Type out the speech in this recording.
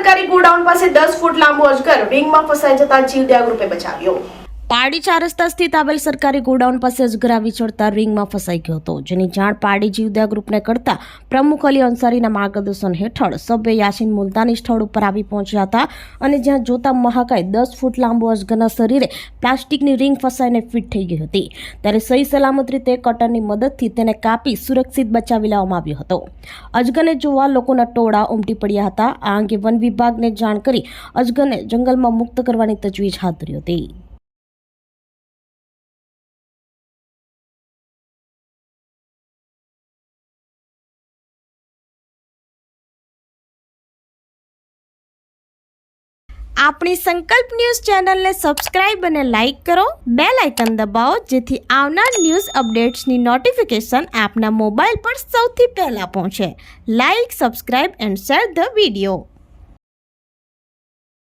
સરકારી ગોડાઉન પાસે 10 ફૂટ લાંબો અજગર રિંગમાં ફસાઈ જતા જીવદયા ગ્રુપે બચાવ્યો। પારડી 4 રસ્તા સ્થિત આવેલ સરકારી ગોડાઉન પાસે અજગર આવી ચડતા રિંગમાં ફસાઈ ગયો હતો, જેની જાણ પારડી જીવદયા ગ્રુપને કરતા પ્રમુખ અલી અંસારીના માર્ગદર્શન હેઠળ સભ્ય યાસીન મુલતાની સ્થળ ઉપર આવી પહોંચ્યા હતા અને જ્યાં જોતા મહાકાય 10 ફૂટ લાંબો અજગરના શરીરે પ્લાસ્ટિકની રિંગ ફસાઈને ફિટ થઈ ગઈ હતી, ત્યારે સહી સલામત રીતે કટરની મદદથી તેને કાપી સુરક્ષિત બચાવી લેવામાં આવ્યો હતો। અજગરને જોવા લોકોના ટોળા ઉમટી પડ્યા હતા। આ અંગે વન વિભાગને જાણ કરી અજગરને જંગલમાં મુક્ત કરવાની તજવીજ હાથ ધરી હતી। આપણી સંકલ્પ ન્યૂઝ ચેનલને સબસ્ક્રાઇબ અને લાઇક કરો, બેલ આઇકન દબાવો જેથી આવનાર ન્યૂઝ અપડેટ્સની નોટિફિકેશન આપના મોબાઈલ પર સૌથી પહેલા પહોંચે। Like, subscribe and share the video.